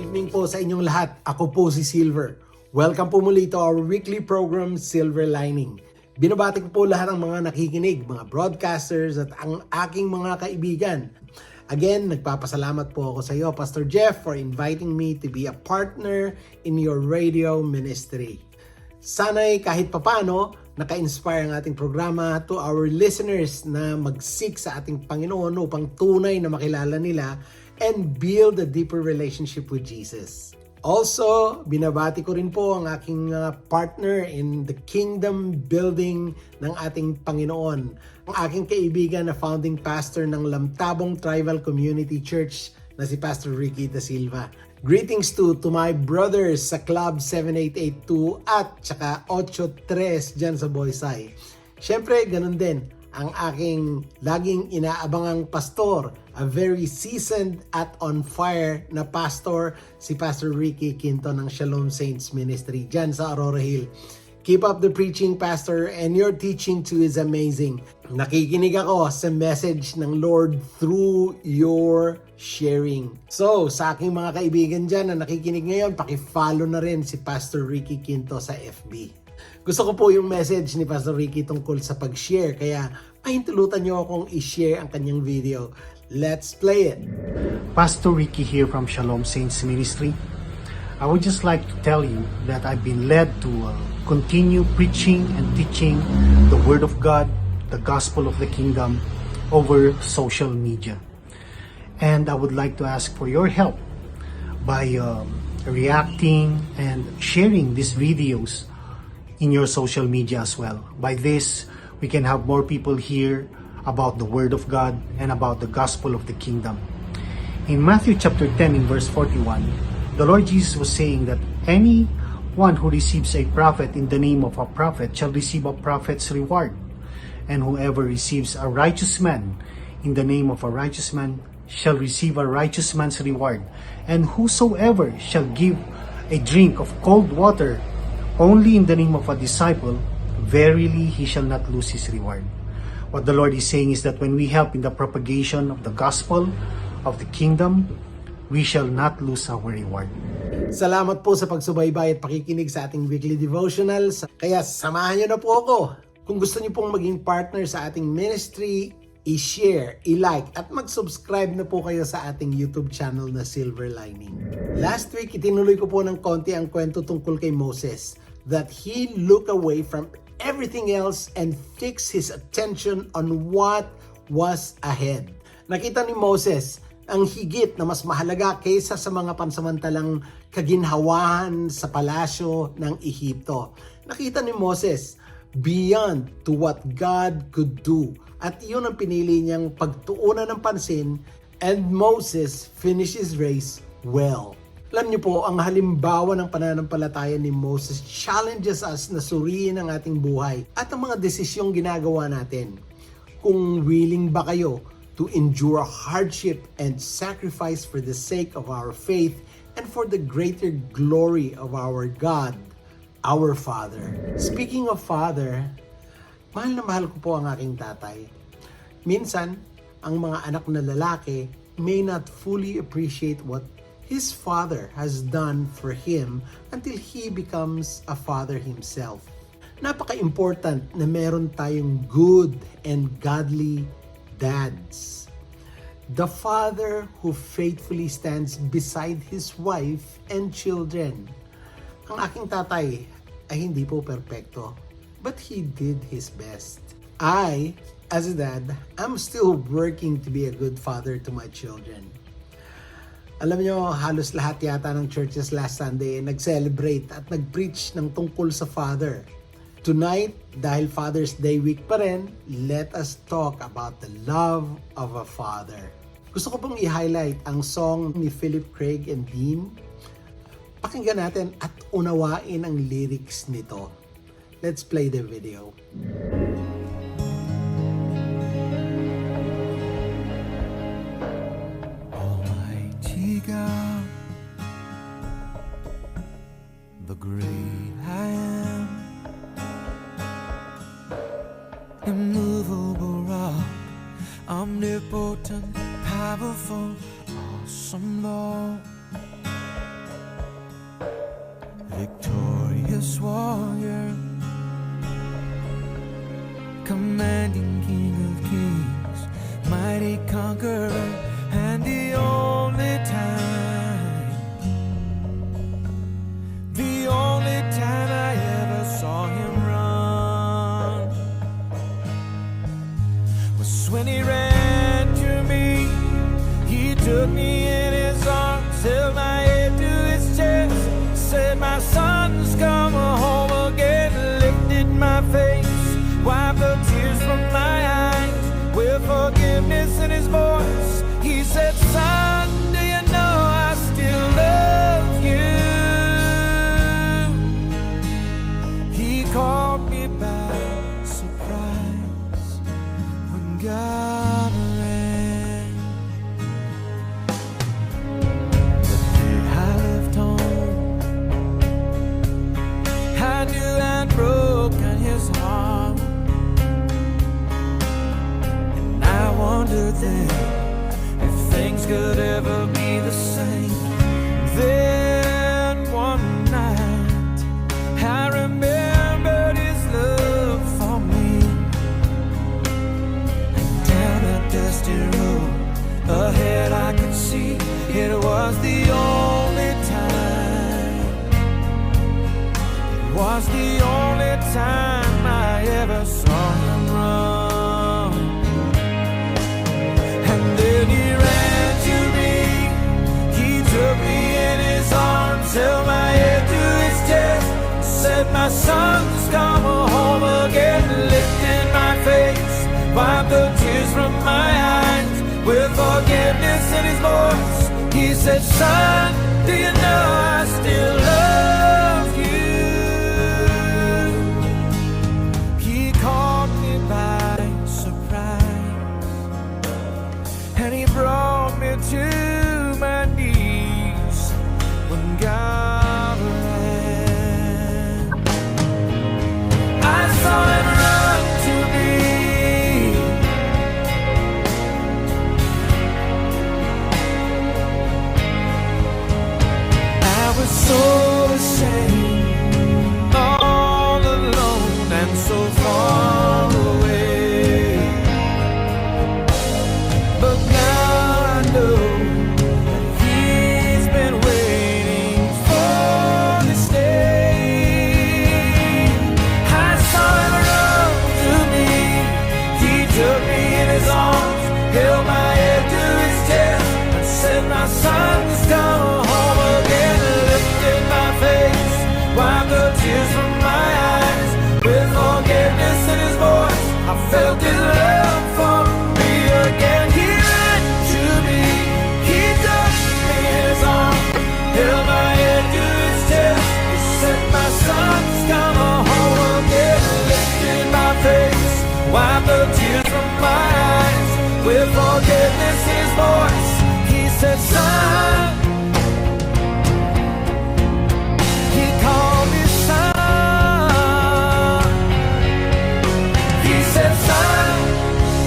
evening po sa inyong lahat. Ako po si Silver. Welcome po muli to our weekly program, Silver Lining. Binabati ko po lahat ng mga nakikinig, mga broadcasters at ang aking mga kaibigan. Again, nagpapasalamat po ako sa iyo, Pastor Jeff, for inviting me to be a partner in your radio ministry. Sana'y kahit papano, naka-inspire ang ating programa to our listeners na mag-seek sa ating Panginoon upang tunay na makilala nila and build a deeper relationship with Jesus. Also, binabati ko rin po ang aking partner in the kingdom building ng ating Panginoon. Ang aking kaibigan na founding pastor ng Lamtabong Tribal Community Church na si Pastor Ricky Da Silva. Greetings to my brothers sa Club 7882 at saka 83 dyan sa Boysay. Siyempre, ganun din ang aking laging inaabangang pastor, a very seasoned at on fire na pastor, si Pastor Ricky Quinto ng Shalom Saints Ministry dyan sa Aurora Hill. Keep up the preaching, Pastor, and your teaching too is amazing. Nakikinig ako sa message ng Lord through your sharing. So, sa aking mga kaibigan dyan na nakikinig ngayon, paki-follow na rin si Pastor Ricky Quinto sa FB. Gusto ko po yung message ni Pastor Ricky tungkol sa pag-share, kaya pahintulutan niyo akong i-share ang kanyang video. Let's play it! Pastor Ricky here from Shalom Saints Ministry. I would just like to tell you that I've been led to continue preaching and teaching the Word of God, the Gospel of the Kingdom, over social media. And I would like to ask for your help by reacting and sharing these videos in your social media as well. By this, we can have more people hear about the Word of God and about the Gospel of the Kingdom. In Matthew chapter 10 in verse 41, the Lord Jesus was saying that anyone who receives a prophet in the name of a prophet shall receive a prophet's reward. And whoever receives a righteous man in the name of a righteous man shall receive a righteous man's reward. And whosoever shall give a drink of cold water only in the name of a disciple, verily he shall not lose his reward. What the Lord is saying is that when we help in the propagation of the gospel of the kingdom, we shall not lose our reward. Salamat po sa pagsubaybay at pakikinig sa ating weekly devotionals. Kaya samahan niyo na po ako. Kung gusto niyo pong maging partner sa ating ministry, i-share, i-like, at mag-subscribe na po kayo sa ating YouTube channel na Silver Lining. Last week, itinuloy ko po ng konti ang kwento tungkol kay Moses, that he looked away from everything else and fixed his attention on what was ahead. Nakita ni Moses ang higit na mas mahalaga kaysa sa mga pansamantalang kaginhawahan sa palasyo ng Ehipto. Nakita ni Moses beyond to what God could do. At iyon ang pinili niyang pagtuunan ng pansin, and Moses finished his race well. Alam niyo po, ang halimbawa ng pananampalataya ni Moses challenges us na suriin ang ating buhay at ang mga desisyong ginagawa natin. Kung willing ba kayo to endure hardship and sacrifice for the sake of our faith and for the greater glory of our God, our Father. Speaking of Father, mahal na mahal ko po ang aking tatay. Minsan, ang mga anak na lalaki may not fully appreciate what his father has done for him until he becomes a father himself. Napaka-important na meron tayong good and godly dads. The father who faithfully stands beside his wife and children. Ang aking tatay ay hindi po perpekto, but he did his best. I, as a dad, am still working to be a good father to my children. Alam nyo, halos lahat yata ng churches last Sunday nag-celebrate at nag-preach ng tungkol sa father. Tonight, dahil Father's Day week pa rin, let us talk about the love of a father. Gusto ko pong i-highlight ang song ni Philip Craig and Dean. Pakinggan natin at unawain ang lyrics nito. Let's play the video. Almighty God, the great I am, immovable rock, omnipotent, powerful, awesome Lord. victorious warrior, commanding King of Kings, mighty conqueror, and the only time I ever saw him run was when he ran to me. He took me in his arms, held my head to his chest, said, "My son's come home again," lifted my face, wiped the tears from my eyes with forgiveness in his voice. He said, "Son, do you know I still love you?" He caught me by surprise when God ran. The day I left home, I knew I'd broken his heart, and I wondered then if things could ever be the same. Then one night I remembered his love for me, and down a dusty road ahead I could see it was the only time, it was the only time I ever saw him run. And then he ran to me, he took me in his arms, held my head to his chest, said, "My son's come home again," lifted my face, wiped the tears from my eyes with forgiveness in his voice. He said, "Son, do you know I still love you?" He caught me by surprise, and he brought me to my knees when God ran. I saw him run to me. I was so ashamed, all alone and so far away. But now I know that he's been waiting for this day. I saw him run to me, he took me in his arms, held my head to his chest, and said, "My son's come home again," lifted my face, wiped the tears from my eyes with forgiveness in his voice. I felt his love for me again. He ran to me, he took me in his arms, held my head to his chest. He said, "My son's come home again," lifted my face, wiped the tears from my eyes with forgiveness in his voice. He said, "Son," he called me son. He said, "Son,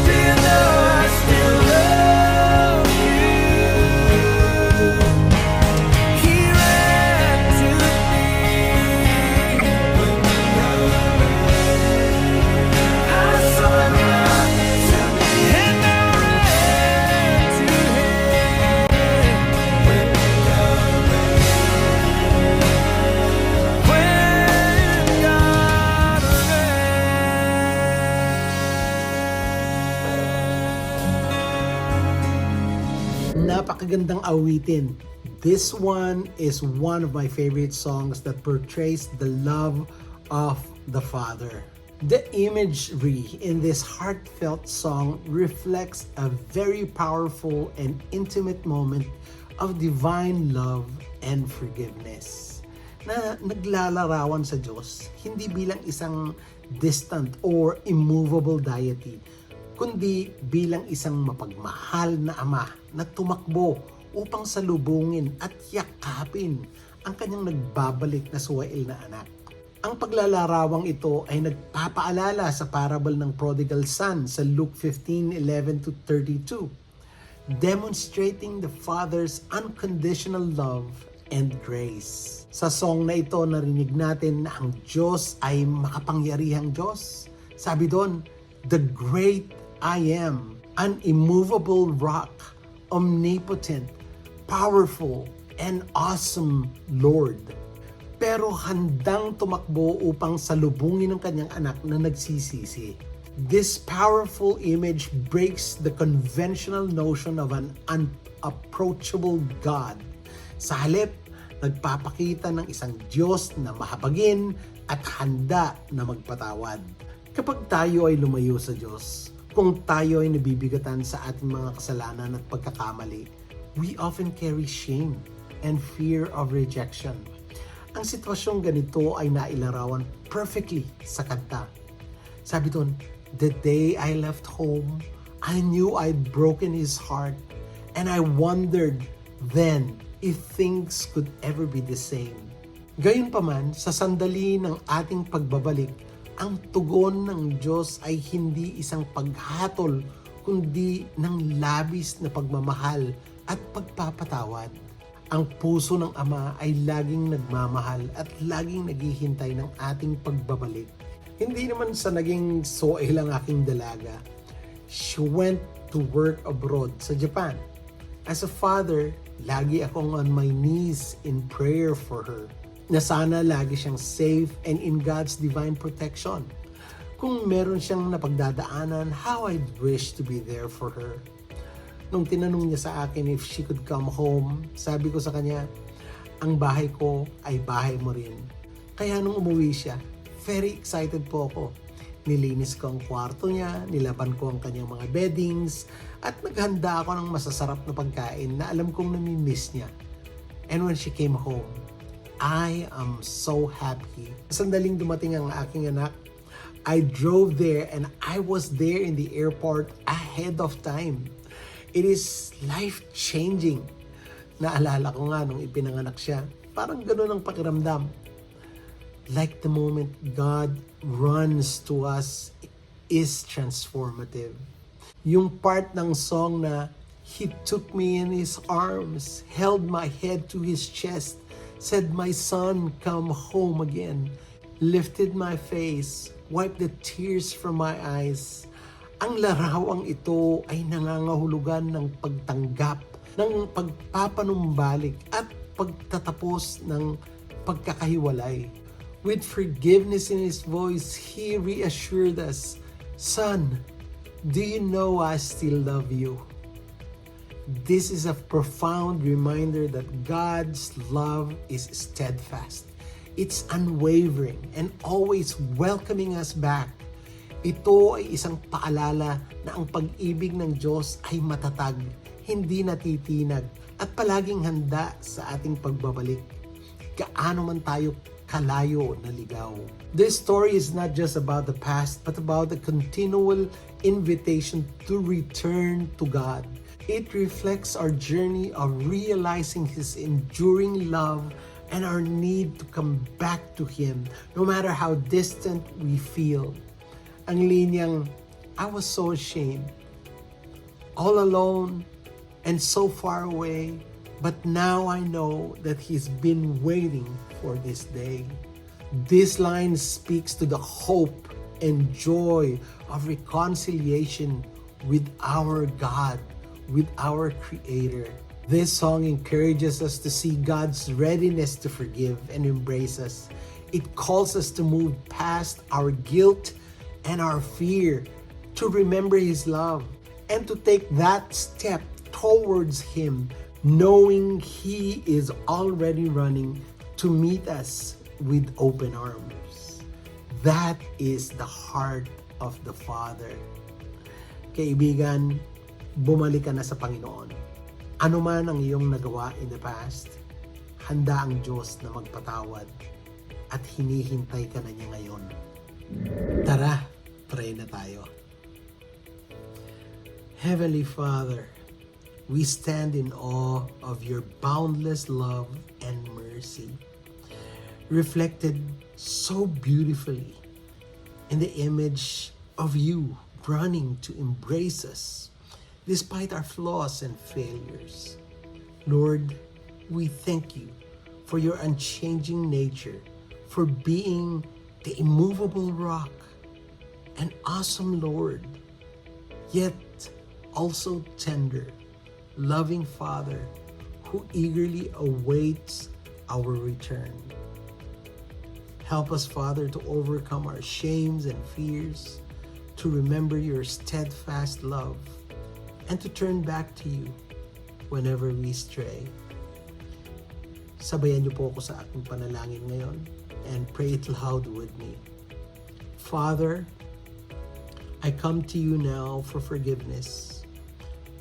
do you know I still love you?" He ran to me when God ran. I saw him run to me, and I ran to him when God ran. When God ran. Napakagandang awitin. This one is one of my favorite songs that portrays the love of the Father. The imagery in this heartfelt song reflects a very powerful and intimate moment of divine love and forgiveness na naglalarawan sa Diyos hindi bilang isang distant or immovable deity, kundi bilang isang mapagmahal na ama na tumakbo upang salubungin at yakapin ang kanyang nagbabalik na suwail na anak. Ang paglalarawang ito ay nagpapaalala sa parable ng prodigal son sa Luke 15:11-32, demonstrating the Father's unconditional love and grace. Sa song na ito, narinig natin na ang Diyos ay makapangyarihang Diyos. Sabi doon, the great I am, an immovable rock, omnipotent, powerful, and awesome Lord. Pero handang tumakbo upang salubungin ang kanyang anak na nagsisisi. This powerful image breaks the conventional notion of an unapproachable God. Sa halip, nagpapakita ng isang Diyos na mahabagin at handa na magpatawad. Kapag tayo ay lumayo sa Diyos, kung tayo ay nabibigatan sa ating mga kasalanan at pagkakamali, we often carry shame and fear of rejection. Ang sitwasyong ganito ay nailarawan perfectly sa kanta. Sabi doon, the day I left home, I knew I'd broken his heart, and I wondered then if things could ever be the same. Gayunpaman, sa sandali ng ating pagbabalik, ang tugon ng Diyos ay hindi isang paghatol, kundi ng labis na pagmamahal at pagpapatawad. Ang puso ng Ama ay laging nagmamahal at laging naghihintay ng ating pagbabalik. Hindi naman sa naging soe lang aking dalaga. She went to work abroad sa Japan. As a father, lagi akong on my knees in prayer for her, na sana lagi siyang safe and in God's divine protection. Kung meron siyang napagdadaanan, how I'd wish to be there for her. Nung tinanong niya sa akin if she could come home, sabi ko sa kanya, ang bahay ko ay bahay mo rin. Kaya nung umuwi siya, very excited po ako. Nilinis ko ang kwarto niya, nilaban ko ang kanyang mga beddings, at naghanda ako ng masasarap na pagkain na alam kong nami-miss niya. And when she came home, I am so happy. Sandaling dumating ang aking anak, I drove there and I was there in the airport ahead of time. It is life-changing. Naalala ko nga nung ipinanganak siya, parang gano'n ang pakiramdam. Like the moment God runs to us is transformative. Yung part ng song na He took me in His arms, held my head to His chest, said, "My son, come home again," lifted my face, wiped the tears from my eyes. Ang larawang ito ay nangangahulugan ng pagtanggap, ng pagpapanumbalik at pagtatapos ng pagkakahiwalay. With forgiveness in His voice, He reassured us, "Son, do you know I still love you?" This is a profound reminder that God's love is steadfast. It's unwavering and always welcoming us back. Ito ay isang paalala na ang pag-ibig ng Diyos ay matatag, hindi natitinag, at palaging handa sa ating pagbabalik. Gaano man tayo kalayo na ligaw. This story is not just about the past, but about the continual invitation to return to God. It reflects our journey of realizing His enduring love and our need to come back to Him, no matter how distant we feel. Ang linyang, I was so ashamed, all alone and so far away, but now I know that He's been waiting for this day. This line speaks to the hope and joy of reconciliation with our God, with our Creator. This song encourages us to see God's readiness to forgive and embrace us. It calls us to move past our guilt and our fear, to remember His love, and to take that step towards Him, knowing He is already running to meet us with open arms. That is the heart of the Father. Kaibigan, bumalik ka na sa Panginoon. Ano man ang iyong nagawa in the past, handa ang Diyos na magpatawad at hinihintay ka na niya ngayon. Tara, pray na tayo. Heavenly Father, we stand in awe of your boundless love and mercy, reflected so beautifully in the image of you running to embrace us despite our flaws and failures. Lord, we thank you for your unchanging nature, for being the immovable rock, an awesome Lord, yet also tender, loving Father who eagerly awaits our return. Help us, Father, to overcome our shames and fears, to remember your steadfast love, and to turn back to you whenever we stray. Sabayan niyo po ako sa aking panalangin ngayon and pray it loud with me. Father, I come to you now for forgiveness.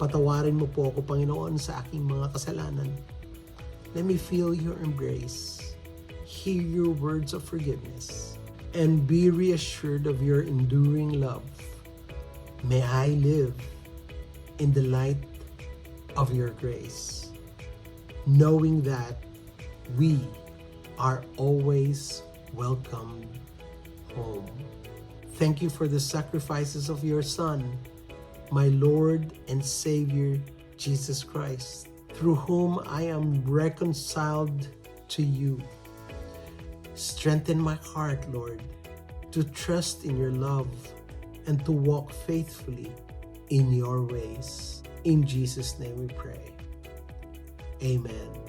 Patawarin mo po ako, Panginoon, sa aking mga kasalanan. Let me feel your embrace, hear your words of forgiveness, and be reassured of your enduring love. May I live in the light of your grace, knowing that we are always welcomed home. Thank you for the sacrifices of your Son, my Lord and Savior, Jesus Christ, through whom I am reconciled to you. Strengthen my heart, Lord, to trust in your love and to walk faithfully in your ways. In Jesus' name we pray. Amen.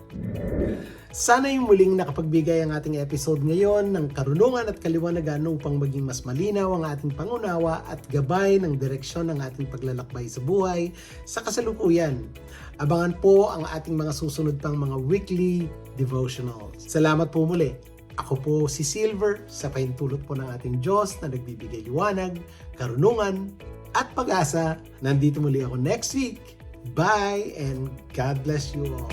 Sana yung muling nakapagbigay ang ating episode ngayon ng karunungan at kaliwanagan upang maging mas malinaw ang ating pangunawa at gabay ng direksyon ng ating paglalakbay sa buhay sa kasalukuyan. Abangan po ang ating mga susunod pang mga weekly devotionals. Salamat po muli. Ako po si Silver, sa pahintulot po ng ating Diyos na nagbibigay liwanag, karunungan at pag-asa. Nandito muli ako next week. Bye and God bless you all.